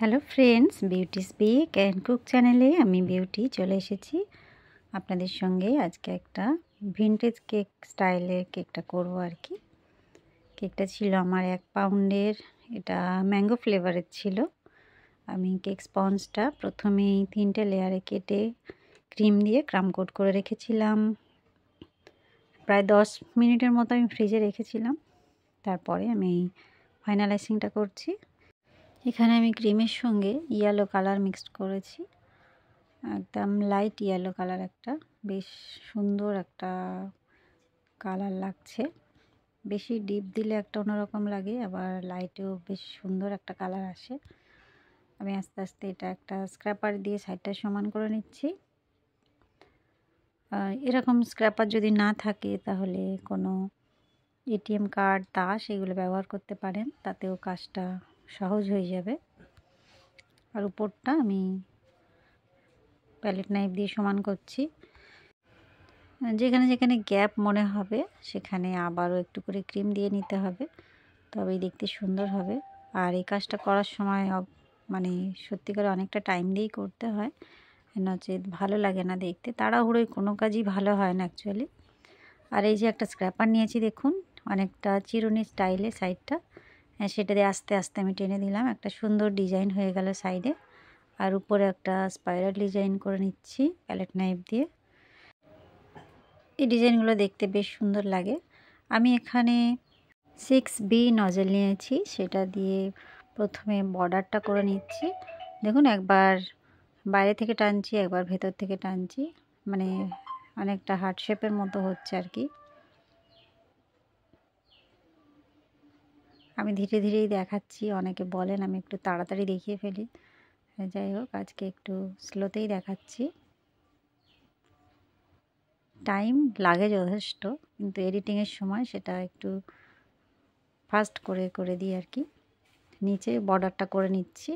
Hello friends, beauty speak and cook চ্যানেলে আমি beauty চলে এসেছি আপনাদের সঙ্গে। আজকে একটা ভিন্টেজ কেক স্টাইলের কেকটা করব আর কি। কেকটা ছিল আমার 1 পাউন্ডের, এটা ম্যাঙ্গো ফ্লেভারের ছিল। আমি কেক স্পঞ্জটা প্রথমেই 3টে লেয়ারে কেটে ক্রিম দিয়ে ক্রাম কোট করে রেখেছিলাম। প্রায় 10 মিনিটের মতো আমি ফ্রিজে রেখেছিলাম। তারপরে আমি ফাইনালাইজিংটা করছি। এখানে আমি ক্রিমের সঙ্গে ইয়েলো কালার মিক্সড করেছি, একদম লাইট ইয়েলো কালার, একটা বেশ সুন্দর একটা কালার লাগছে। বেশি ডিপ দিলে একটা অন্যরকম লাগে, আবার লাইটেও বেশ সুন্দর একটা কালার আসে। আমি আস্তে আস্তে এটা একটা স্ক্র্যাপার দিয়ে সাইডটা সমান করে নিচ্ছি। এরকম স্ক্র্যাপার যদি না থাকে তাহলে কোনো এটিএম কার্ড, তাস এগুলো ব্যবহার করতে পারেন, তাতেও কাজটা সহজ হয়ে যাবে। আর উপরটা আমি প্যালেট নাইফ দিয়ে সমান করছি। যেখানে যেখানে গ্যাপ মনে হবে সেখানে আবারও একটু করে ক্রিম দিয়ে নিতে হবে, তবেই দেখতে সুন্দর হবে। আর এই কাজটা করার সময় মানে সত্যিকার অনেকটা টাইম দিয়েই করতে হয়, নচেত ভালো লাগে না দেখতে। তাড়াহুড়োয় কোনো কাজই ভালো হয় না অ্যাকচুয়ালি। আর এই যে একটা স্ক্র্যাপার নিয়েছি, দেখুন অনেকটা চিরুনি স্টাইলে সাইডটা, সেটা দিয়ে আস্তে আস্তে আমি টেনে দিলাম। একটা সুন্দর ডিজাইন হয়ে গেল সাইডে। আর উপরে একটা স্পাইরাল ডিজাইন করে নিচ্ছি প্যালেট নাইফ দিয়ে। এই ডিজাইনগুলো দেখতে বেশ সুন্দর লাগে। আমি এখানে 6B নজেল নিয়েছি, সেটা দিয়ে প্রথমে বর্ডারটা করে নিচ্ছি। দেখুন, একবার বাইরে থেকে টানছি, একবার ভেতর থেকে টানছি, মানে অনেকটা হার্ট শেপের মতো হচ্ছে আর কি। আমি ধীরে ধীরেই দেখাচ্ছি, অনেকে বলেন আমি একটু তাড়াতাড়ি দেখিয়ে ফেলি। যাই হোক, আজকে একটু স্লোতেই দেখাচ্ছি। টাইম লাগে যথেষ্ট, কিন্তু এডিটিংয়ের সময় সেটা একটু ফাস্ট করে করে দিই আর কি। নিচে বর্ডারটা করে নিচ্ছি,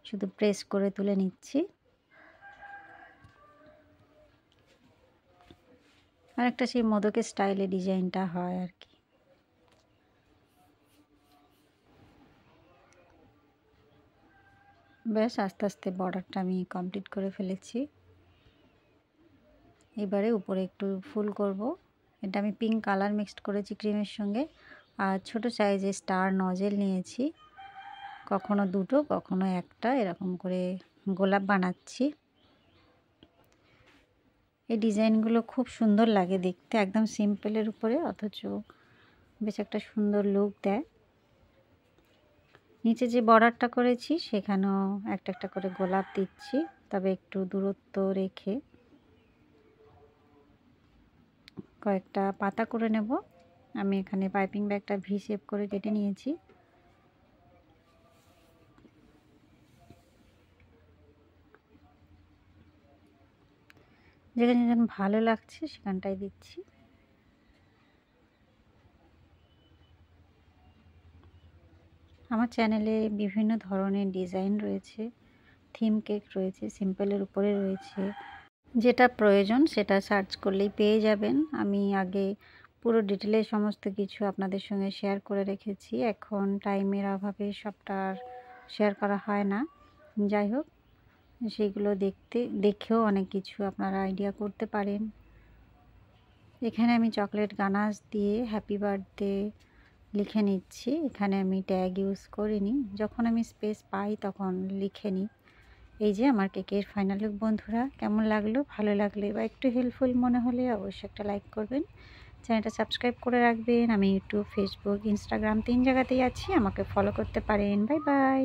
শুধু প্রেস করে তুলে নিচ্ছি। আর একটা সেই মোদকের স্টাইলে ডিজাইনটা হয় আর কি। ব্যাস, আস্তে আস্তে বর্ডারটা আমি কমপ্লিট করে ফেলেছি। এবারে উপরে একটু ফুল করব। এটা আমি পিঙ্ক কালার মিক্সড করেছি ক্রিমের সঙ্গে। আর ছোট সাইজের স্টার নজেল নিয়েছি, কখনো দুটো কখনো একটা, এরকম করে গোলাপ বানাচ্ছি। এই ডিজাইনগুলো খুব সুন্দর লাগে দেখতে, একদম সিম্পলের উপরে, অথচ বেশ একটা সুন্দর লুক দেয়। নিচে যে বর্ডারটা করেছি সেখানেও একটা একটা করে গোলাপ দিচ্ছি, তবে একটু দূরত্ব রেখে কয়েকটা পাতা করে নেব। আমি এখানে পাইপিং ব্যাগটা ভি শেপ করে কেটে নিয়েছি। যেখানে যেখানে ভালো লাগছে সেখানটায় দিচ্ছি। আমার চ্যানেলে বিভিন্ন ধরনের ডিজাইন রয়েছে, থিম কেক রয়েছে, সিম্পলের উপরে রয়েছে। যেটা প্রয়োজন সেটা সার্চ করলেই পেয়ে যাবেন। আমি আগে পুরো ডিটেলে সমস্ত কিছু আপনাদের সঙ্গে শেয়ার করে রেখেছি, এখন টাইমের অভাবে সবটা আর শেয়ার করা হয় না। যাই হোক, সেগুলো দেখেও অনেক কিছু আপনারা আইডিয়া করতে পারেন। এখানে আমি চকলেট গানাশ দিয়ে হ্যাপি বার্থডে লিখে নিচ্ছি। এখানে আমি ট্যাগ ইউজ করিনি, যখন আমি স্পেস পাই তখন লিখে নিই। এই যে আমার কেকের ফাইনাল লুক। বন্ধুরা, কেমন লাগলো? ভালো লাগলে বা একটু হেল্পফুল মনে হলে অবশ্যই একটা লাইক করবেন, চ্যানেলটা সাবস্ক্রাইব করে রাখবেন। আমি ইউটিউব, ফেসবুক, ইনস্টাগ্রাম 3 জায়গাতেই আছি, আমাকে ফলো করতে পারেন। Bye bye.